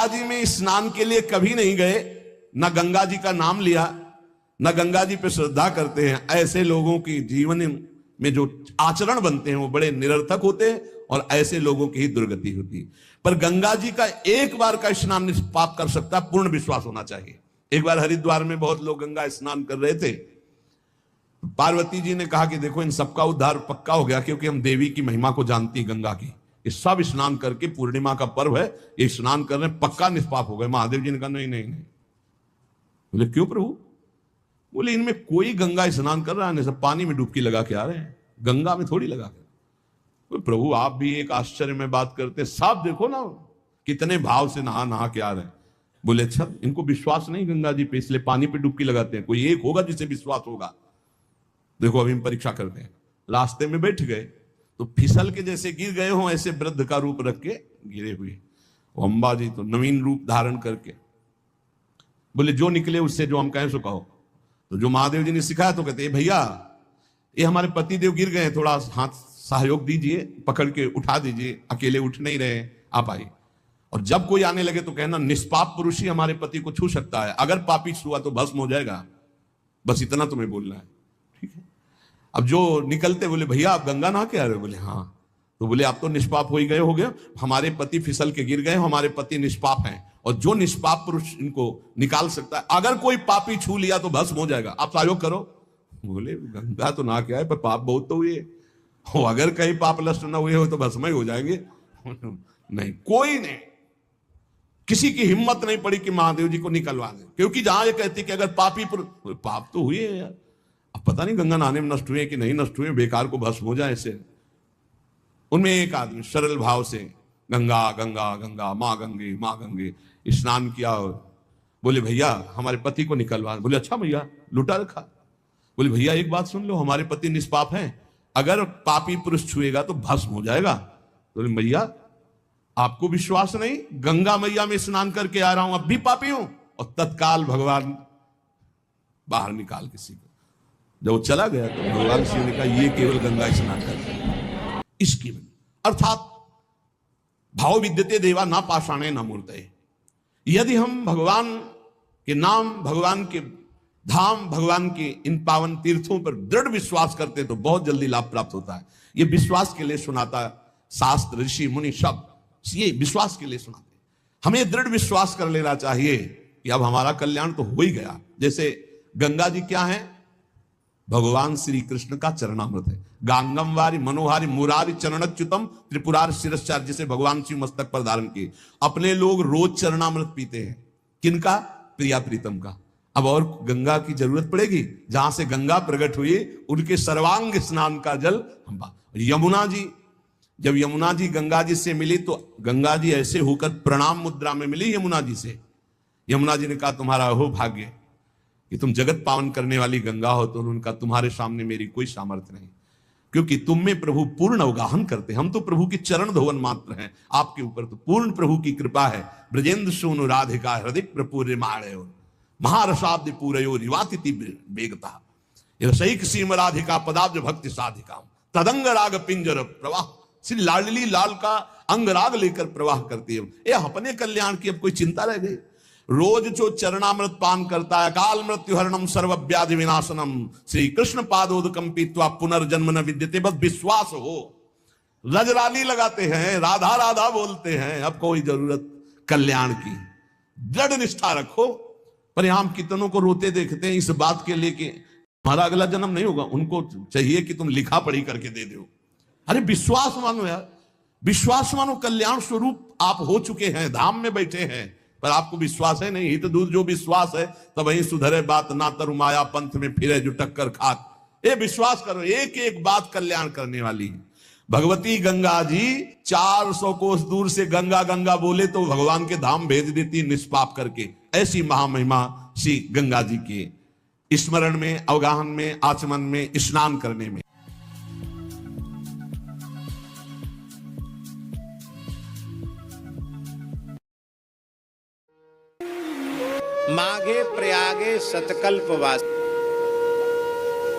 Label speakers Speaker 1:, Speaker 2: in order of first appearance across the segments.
Speaker 1: जी में स्नान के लिए कभी नहीं गए, न गंगा जी का नाम लिया, न गंगा जी पे श्रद्धा करते हैं, ऐसे लोगों की जीवन में जो आचरण बनते हैं वो बड़े निरर्थक होते हैं और ऐसे लोगों की ही दुर्गति होती है। पर गंगा जी का एक बार का स्नान निष्पाप कर सकता है, पूर्ण विश्वास होना चाहिए। एक बार हरिद्वार में बहुत लोग गंगा स्नान कर रहे थे। पार्वती जी ने कहा कि देखो इन सबका उद्धार पक्का हो गया, क्योंकि हम देवी की महिमा को जानती है गंगा की। ये सब स्नान करके, पूर्णिमा का पर्व है, ये स्नान कर रहे हैं, पक्का निष्पाप हो गए। महादेव जी ने कहा नहीं नहीं नहीं। बोले क्यों प्रभु? बोले इनमें कोई गंगा स्नान कर रहा है, सब पानी में डुबकी लगा के आ रहे हैं, गंगा में थोड़ी लगा के। बोले प्रभु आप भी एक आश्चर्य में बात करते, सब देखो ना कितने भाव से नहा नहा के आ रहे हैं। बोले अच्छा इनको विश्वास नहीं गंगा जी पे, इसलिए पानी पे डुबकी लगाते हैं, कोई एक होगा जिसे विश्वास होगा। देखो अभी हम परीक्षा करते हैं। रास्ते में बैठ गए तो फिसल के जैसे गिर गए हो, ऐसे वृद्ध का रूप रख के गिरे हुए। अम्बा जी तो नवीन रूप धारण करके बोले जो निकले उससे जो हम कहें सो कहो। तो जो महादेव जी ने सिखाया तो कहते भैया ये हमारे पति देव गिर गए, थोड़ा हाथ सहयोग दीजिए, पकड़ के उठा दीजिए, अकेले उठ नहीं रहे, आप आइए। और जब कोई आने लगे तो कहना निष्पाप पुरुष ही हमारे पति को छू सकता है, अगर पापी छुआ तो भस्म हो जाएगा। बस इतना तुम्हें बोलना है, ठीक है। अब जो निकलते बोले भैया आप गंगा नहा के आ रहे हो? बोले हाँ। तो बोले आप तो निष्पाप हो ही गए, हो गया, हमारे पति फिसल के गिर गए, हमारे पति निष्पाप हैं, और जो निष्पाप पुरुष इनको निकाल सकता है, अगर कोई पापी छू लिया तो भस्म हो जाएगा, आप सहयोग करो। बोले गंगा तो नहा के आए पर पाप बहुत तो हुए, अगर कहीं पाप नष्ट ना हुए हो तो भस्म ही हो जाएंगे। नहीं, कोई नहीं, किसी की हिम्मत नहीं पड़ी कि महादेव जी को निकलवा दें, क्योंकि जहां ये कहती कि अगर पापी पाप तो हुए यार, अब पता नहीं गंगा नहाने में नष्ट हुए कि नहीं नष्ट हुए, बेकार को भस्म हो जाए ऐसे। उनमें एक आदमी सरल भाव से गंगा गंगा गंगा माँ गंगे स्नान किया। बोले भैया हमारे पति को निकलवा। बोले अच्छा भैया, लुटा रखा। बोले भैया एक बात सुन लो, हमारे पति निष्पाप हैं, अगर पापी पुरुष छुएगा तो भस्म हो जाएगा। बोले भैया आपको विश्वास नहीं, गंगा मैया में स्नान करके आ रहा हूं, अब भी पापी हूं। और तत्काल भगवान बाहर निकाल किसी को। जब वो चला गया तो भगवान शिव ने कहा ये केवल गंगा स्नान कर इसकी। अर्थात भाव विद्यते देवा ना पाषाणे ना मूर्तये। यदि हम भगवान के नाम, भगवान के धाम, भगवान के इन पावन तीर्थों पर दृढ़ विश्वास करते तो बहुत जल्दी लाभ प्राप्त होता है। ये विश्वास के लिए सुनाता है शास्त्र, ऋषि मुनि सब ये विश्वास के लिए सुनाते। हमें दृढ़ विश्वास कर लेना चाहिए कि अब हमारा कल्याण तो हो ही गया। जैसे गंगा जी क्या है? भगवान श्री कृष्ण का चरणामृत है। गांगम वारी मनोहारी मुरारी चरणच्युतम त्रिपुरार शिरश्चार, जिसे भगवान शिव मस्तक पर धारण किए। अपने लोग रोज चरणामृत पीते हैं, किनका? प्रिया प्रीतम का। अब और गंगा की जरूरत पड़ेगी? जहां से गंगा प्रकट हुई उनके सर्वांग स्नान का जल यमुना जी, जब यमुना जी गंगा जी से मिली तो गंगा जी ऐसे होकर प्रणाम मुद्रा में मिली यमुना जी से। यमुना जी ने कहा तुम्हारा हो भाग्य कि तुम जगत पावन करने वाली गंगा हो। तो उनका तुम्हारे सामने मेरी कोई सामर्थ्य नहीं, क्योंकि तुम में प्रभु पूर्ण अवगाहन करते, हम तो प्रभु के चरण धोवन मात्र हैं, आपके ऊपर तो पूर्ण प्रभु की कृपा है। ब्रजेंद्र सोनु राधिका हृदय प्रपूर्य माणयो महारसाब्द पूरयो रिवातिथि बेगता रसैक सीम राधिका पदाब्ज भक्ति साधिका तदंग राग पिंजर प्रवाह। श्री लाडली लाल का अंगराग लेकर प्रवाह करती है। ये अपने कल्याण की अब कोई चिंता रह गई? रोज जो चरणामृत पान करता है, काल मृत्यु हरणम सर्वव्याधि विनाशनम श्री कृष्ण पादोदकम पीत्वा पुनर्जन्म न विद्यते, बस विश्वास हो। रजराली लगाते हैं, राधा राधा बोलते हैं, अब कोई जरूरत कल्याण की। दृढ़ निष्ठा रखो। परिणाम कितनों को रोते देखते हैं इस बात के लिए कि हमारा अगला जन्म नहीं होगा। उनको चाहिए कि तुम लिखा पढ़ी करके दे दो। अरे विश्वास मानो यार, विश्वास मानो। कल्याण स्वरूप आप हो चुके हैं, धाम में बैठे हैं, पर आपको विश्वास है नहीं। हित दूर जो विश्वास है तब वही सुधरे बात, ना तरु माया पंथ में फिरे जो टक्कर खात। ये विश्वास करो, एक एक बात कल्याण करने वाली है। भगवती गंगा जी 400 कोस दूर से गंगा गंगा बोले तो भगवान के धाम भेज देती निष्पाप करके। ऐसी महामहिमा श्री गंगा जी के स्मरण में, अवगाहन में, आचमन में, स्नान करने में।
Speaker 2: माघे प्रयागे शतकल्पवास।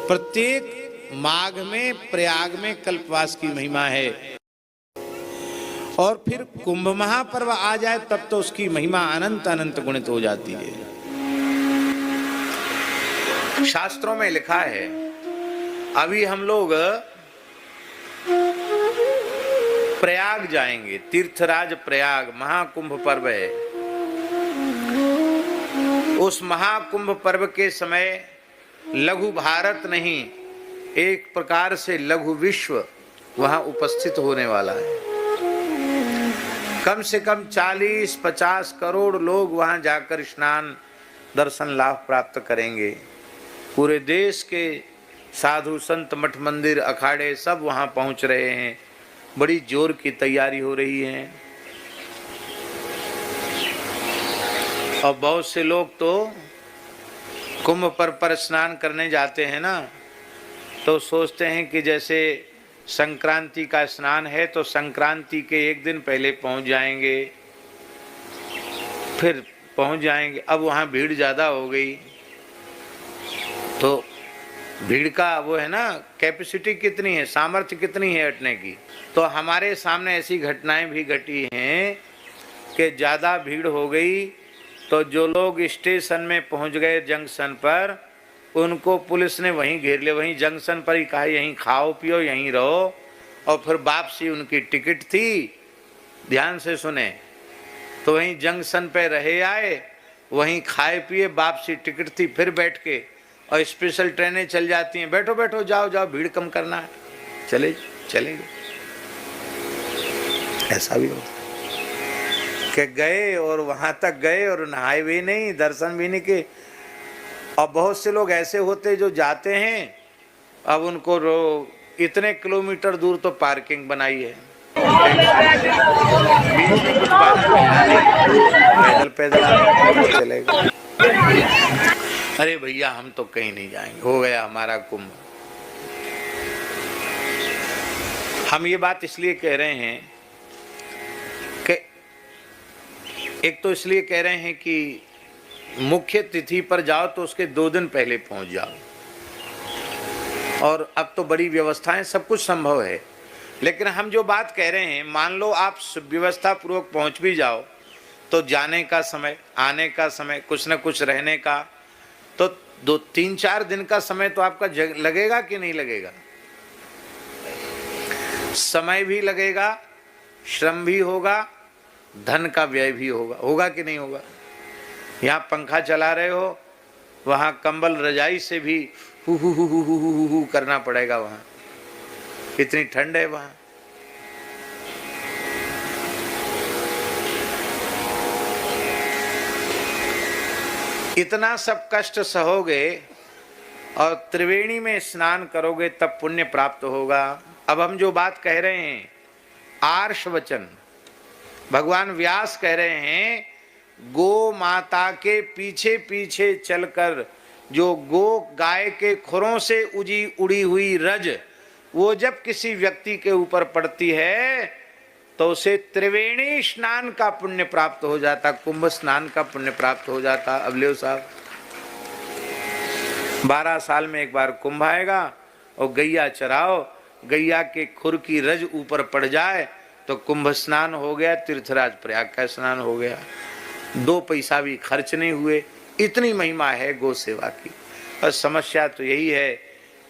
Speaker 2: प्रत्येक माघ में, प्रयाग में कल्पवास की महिमा है। और फिर कुंभ महापर्व आ जाए तब तो उसकी महिमा अनंत अनंत गुणित हो जाती है। शास्त्रों में लिखा है, अभी हम लोग प्रयाग जाएंगे, तीर्थराज प्रयाग, महाकुंभ पर्व है। उस महाकुंभ पर्व के समय लघु भारत नहीं, एक प्रकार से लघु विश्व वहां उपस्थित होने वाला है। कम से कम 40-50 करोड़ लोग वहां जाकर स्नान दर्शन लाभ प्राप्त करेंगे। पूरे देश के साधु संत मठ मंदिर अखाड़े सब वहां पहुंच रहे हैं। बड़ी जोर की तैयारी हो रही है। और बहुत से लोग तो कुंभ पर स्नान करने जाते हैं ना, तो सोचते हैं कि जैसे संक्रांति का स्नान है तो संक्रांति के एक दिन पहले पहुंच जाएंगे, फिर पहुंच जाएंगे। अब वहाँ भीड़ ज़्यादा हो गई तो भीड़ का वो है ना, कैपेसिटी कितनी है, सामर्थ्य कितनी है हटने की। तो हमारे सामने ऐसी घटनाएं भी घटी हैं कि ज़्यादा भीड़ हो गई तो जो लोग स्टेशन में पहुंच गए जंक्शन पर, उनको पुलिस ने वहीं घेर लिया। वहीं जंक्शन पर ही कहा यहीं खाओ पियो, यहीं रहो। और फिर वापसी उनकी टिकट थी, ध्यान से सुने, तो वहीं जंक्शन पे रहे आए, वहीं खाए पिए, वापसी टिकट थी, फिर बैठ के। और स्पेशल ट्रेनें चल जाती हैं, बैठो बैठो, जाओ जाओ, भीड़ कम करना है, चले चलेंगे। ऐसा भी होता कि गए और वहां तक गए और नहाए भी नहीं, दर्शन भी नहीं किए। और बहुत से लोग ऐसे होते जो जाते हैं, अब उनको इतने किलोमीटर दूर तो पार्किंग बनाई है, बीच में कुछ बात पैदल पैदल चलेगा। अरे भैया हम तो कहीं नहीं जाएंगे, हो गया हमारा कुंभ। हम ये बात इसलिए कह रहे हैं कि एक तो इसलिए कह रहे हैं कि मुख्य तिथि पर जाओ तो उसके 2 दिन पहले पहुंच जाओ। और अब तो बड़ी व्यवस्थाएं, सब कुछ संभव है। लेकिन हम जो बात कह रहे हैं, मान लो आप व्यवस्था पूर्वक पहुंच भी जाओ तो जाने का समय, आने का समय, कुछ न कुछ रहने का, तो 2-3-4 दिन का समय तो आपका लगेगा कि नहीं लगेगा? समय भी लगेगा, श्रम भी होगा, धन का व्यय भी होगा। होगा कि नहीं होगा? यहाँ पंखा चला रहे हो, वहाँ कंबल रजाई से भी हु करना पड़ेगा। वहाँ इतनी ठंड है वहाँ। इतना सब कष्ट सहोगे और त्रिवेणी में स्नान करोगे तब पुण्य प्राप्त होगा। अब हम जो बात कह रहे हैं, आर्ष वचन, भगवान व्यास कह रहे हैं, गो माता के पीछे पीछे चलकर जो गो गाय के खुरों से उड़ी हुई रज वो जब किसी व्यक्ति के ऊपर पड़ती है तो उसे त्रिवेणी स्नान का पुण्य प्राप्त हो जाता, कुंभ स्नान का पुण्य प्राप्त हो जाता। अब लियो साहब, 12 साल में एक बार कुंभ आएगा और गैया चराओ, गैया के खुर की रज ऊपर पड़ जाए तो कुंभ स्नान हो गया, तीर्थराज प्रयाग का स्नान हो गया। 2 पैसा भी खर्च नहीं हुए। इतनी महिमा है गौ सेवा की। और समस्या तो यही है,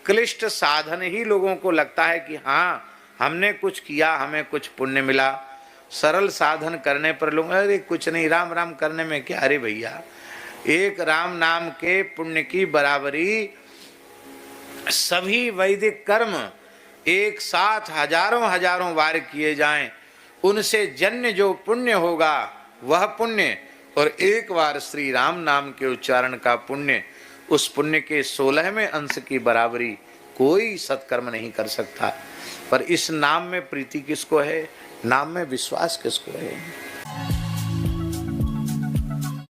Speaker 2: क्लिष्ट साधन ही लोगों को लगता है कि हाँ हमने कुछ किया, हमें कुछ पुण्य मिला। सरल साधन करने पर लोग अरे कुछ नहीं, राम राम करने में क्या। अरे भैया, एक राम नाम के पुण्य की बराबरी सभी वैदिक कर्म एक साथ हजारों बार किए जाएं, उनसे जन्य जो पुण्य होगा वह पुण्य, और एक बार श्री राम नाम के उच्चारण का पुण्य, उस पुण्य के 16वें अंश की बराबरी कोई सत्कर्म नहीं कर सकता। पर इस नाम में प्रीति किसको है, नाम में विश्वास किसको है?